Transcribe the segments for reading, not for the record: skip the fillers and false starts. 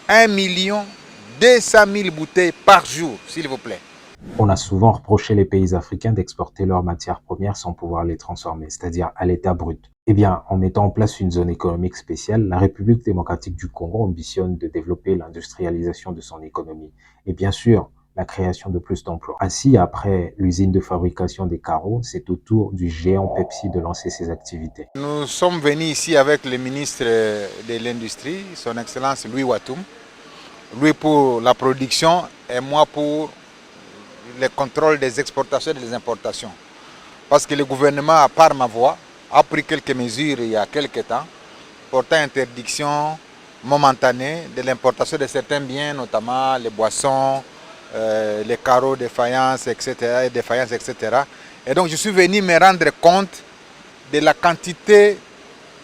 1 200 000 bouteilles par jour, s'il vous plaît. On a souvent reproché les pays africains d'exporter leurs matières premières sans pouvoir les transformer, c'est-à-dire à l'état brut. Eh bien, en mettant en place une zone économique spéciale, la République démocratique du Congo ambitionne de développer l'industrialisation de son économie et bien sûr la création de plus d'emplois. Ainsi, après l'usine de fabrication des carreaux, c'est au tour du géant Pepsi de lancer ses activités. Nous sommes venus ici avec le ministre de l'Industrie, son Excellence Louis Watoum. Lui pour la production et moi pour le contrôle des exportations et des importations. Parce que le gouvernement, par ma voix, a pris quelques mesures il y a quelques temps portant interdiction momentanée de l'importation de certains biens, notamment les boissons, les carreaux de faïence, etc., Et donc je suis venu me rendre compte de la quantité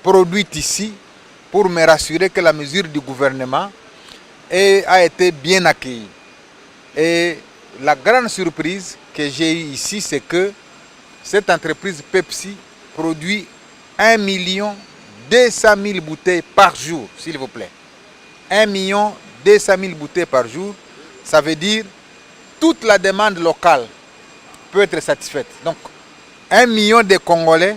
produite ici pour me rassurer que la mesure du gouvernement a été bien accueillie. Et la grande surprise que j'ai eue ici, c'est que cette entreprise Pepsi produit 1 200 000 bouteilles par jour, s'il vous plaît. 1 200 000 bouteilles par jour, ça veut dire toute la demande locale peut être satisfaite. Donc, 1 million de Congolais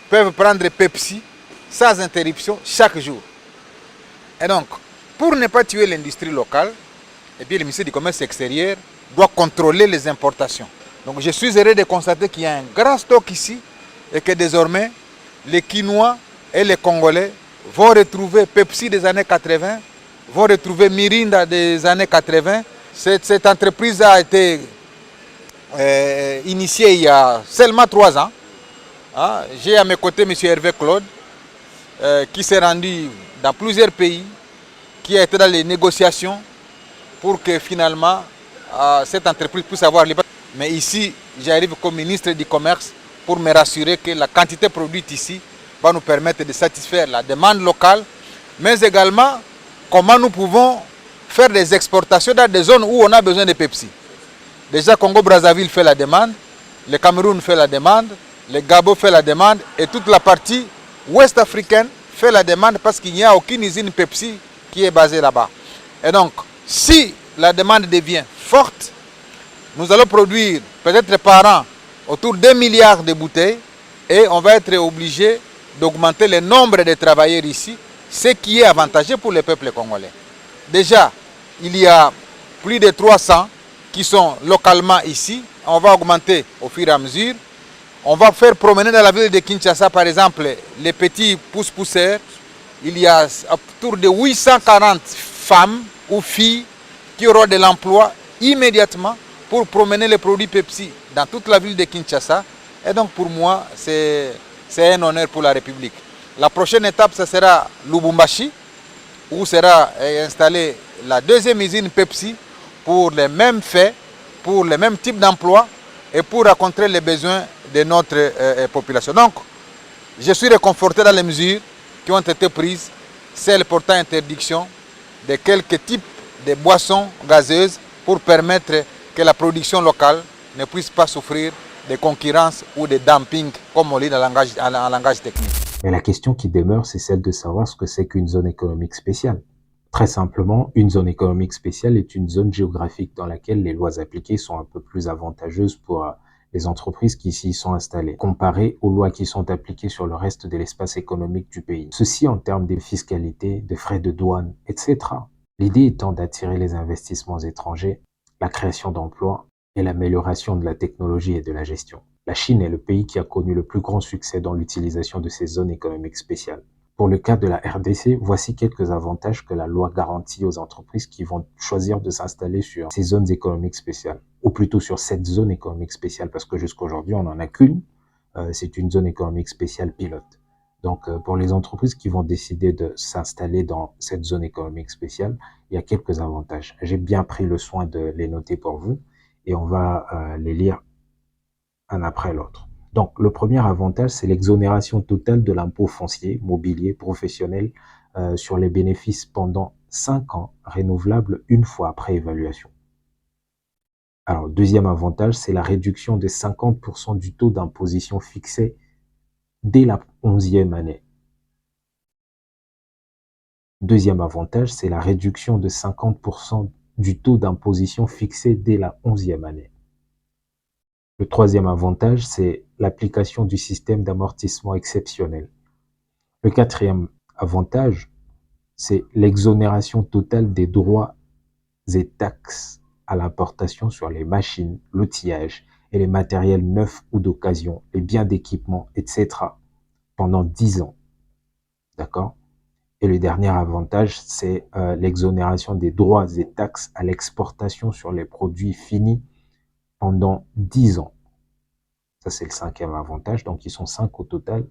peuvent prendre Pepsi sans interruption chaque jour. Et donc, pour ne pas tuer l'industrie locale, et puis le ministère du Commerce extérieur doit contrôler les importations. Donc je suis heureux de constater qu'il y a un grand stock ici et que désormais les Quinois et les Congolais vont retrouver Pepsi des années 80, vont retrouver Mirinda des années 80. Cette entreprise a été initiée il y a seulement 3 ans. J'ai à mes côtés M. Hervé Claude qui s'est rendu dans plusieurs pays, qui a été dans les négociations pour que finalement cette entreprise puisse avoir liberté. Mais ici, j'arrive comme ministre du Commerce pour me rassurer que la quantité produite ici va nous permettre de satisfaire la demande locale, mais également comment nous pouvons faire des exportations dans des zones où on a besoin de Pepsi. Déjà, Congo-Brazzaville fait la demande, le Cameroun fait la demande, le Gabon fait la demande et toute la partie ouest africaine fait la demande parce qu'il n'y a aucune usine Pepsi qui est basée là-bas. Et donc, si la demande devient forte, nous allons produire peut-être par an autour de 2 milliards de bouteilles et on va être obligé d'augmenter le nombre de travailleurs ici, ce qui est avantageux pour le peuple congolais. Déjà, il y a plus de 300 qui sont localement ici. On va augmenter au fur et à mesure. On va faire promener dans la ville de Kinshasa, par exemple, les petits pousse-pousseurs. Il y a autour de 840 femmes ou filles qui auront de l'emploi immédiatement pour promener les produits Pepsi dans toute la ville de Kinshasa. Et donc pour moi, c'est un honneur pour la République. La prochaine étape, ce sera Lubumbashi, où sera installée la deuxième usine Pepsi pour les mêmes faits, pour les mêmes types d'emplois et pour rencontrer les besoins de notre population. Donc, je suis réconforté dans les mesures qui ont été prises, celles portant interdiction de quelques types de boissons gazeuses pour permettre que la production locale ne puisse pas souffrir de concurrence ou de dumping, comme on dit en langage technique. Mais la question qui demeure, c'est celle de savoir ce que c'est qu'une zone économique spéciale. Très simplement, une zone économique spéciale est une zone géographique dans laquelle les lois appliquées sont un peu plus avantageuses pour les entreprises qui s'y sont installées, comparées aux lois qui sont appliquées sur le reste de l'espace économique du pays. Ceci en termes de fiscalité, de frais de douane, etc. L'idée étant d'attirer les investissements étrangers, la création d'emplois et l'amélioration de la technologie et de la gestion. La Chine est le pays qui a connu le plus grand succès dans l'utilisation de ces zones économiques spéciales. Pour le cas de la RDC, voici quelques avantages que la loi garantit aux entreprises qui vont choisir de s'installer sur ces zones économiques spéciales, ou plutôt sur cette zone économique spéciale, parce que jusqu'à aujourd'hui, on n'en a qu'une. C'est une zone économique spéciale pilote. Donc, pour les entreprises qui vont décider de s'installer dans cette zone économique spéciale, il y a quelques avantages. J'ai bien pris le soin de les noter pour vous et on va les lire un après l'autre. Donc, le premier avantage, c'est l'exonération totale de l'impôt foncier, mobilier, professionnel sur les bénéfices pendant 5 ans, renouvelable une fois après évaluation. Alors, deuxième avantage, c'est la réduction de 50% du taux d'imposition fixé dès la 11e année. Deuxième avantage, c'est la réduction de 50% du taux d'imposition fixé dès la 11e année. Le troisième avantage, c'est l'application du système d'amortissement exceptionnel. Le quatrième avantage, c'est l'exonération totale des droits et taxes à l'importation sur les machines, l'outillage et les matériels neufs ou d'occasion, les biens d'équipement, etc. pendant 10 ans. D'accord? Et le dernier avantage, c'est l'exonération des droits et taxes à l'exportation sur les produits finis pendant 10 ans. Ça, c'est le cinquième avantage. Donc, ils sont 5 au total.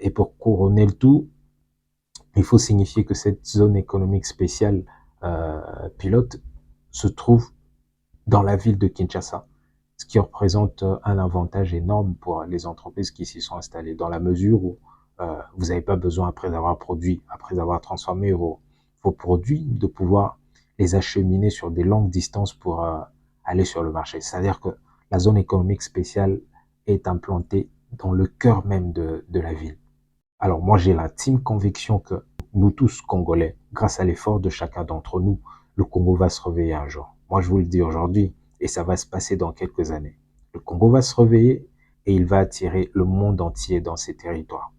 Et pour couronner le tout, il faut signifier que cette zone économique spéciale pilote se trouve dans la ville de Kinshasa, ce qui représente un avantage énorme pour les entreprises qui s'y sont installées, dans la mesure où vous n'avez pas besoin, après avoir transformé vos produits, de pouvoir les acheminer sur des longues distances pour aller sur le marché. C'est-à-dire que la zone économique spéciale est implantée dans le cœur même de la ville. Alors moi, j'ai l'intime conviction que nous tous, Congolais, grâce à l'effort de chacun d'entre nous, le Congo va se réveiller un jour. Moi, je vous le dis aujourd'hui, et ça va se passer dans quelques années. Le Congo va se réveiller et il va attirer le monde entier dans ses territoires.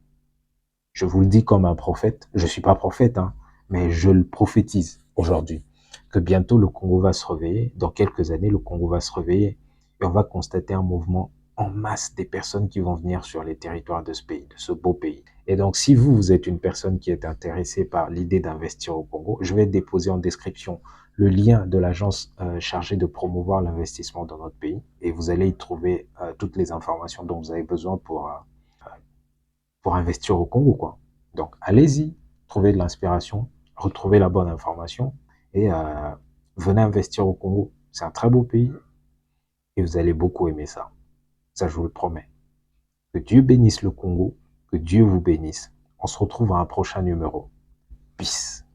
Je vous le dis comme un prophète. Je ne suis pas prophète, hein, mais je le prophétise aujourd'hui. Que bientôt le Congo va se réveiller. Dans quelques années, le Congo va se réveiller et on va constater un mouvement en masse des personnes qui vont venir sur les territoires de ce pays, de ce beau pays. Et donc, si vous êtes une personne qui est intéressée par l'idée d'investir au Congo, je vais déposer en description le lien de l'agence chargée de promouvoir l'investissement dans notre pays et vous allez y trouver toutes les informations dont vous avez besoin pour investir au Congo, quoi. Donc, allez-y, trouvez de l'inspiration, retrouvez la bonne information et venez investir au Congo. C'est un très beau pays et vous allez beaucoup aimer ça. Ça, je vous le promets. Que Dieu bénisse le Congo, que Dieu vous bénisse. On se retrouve à un prochain numéro. Peace.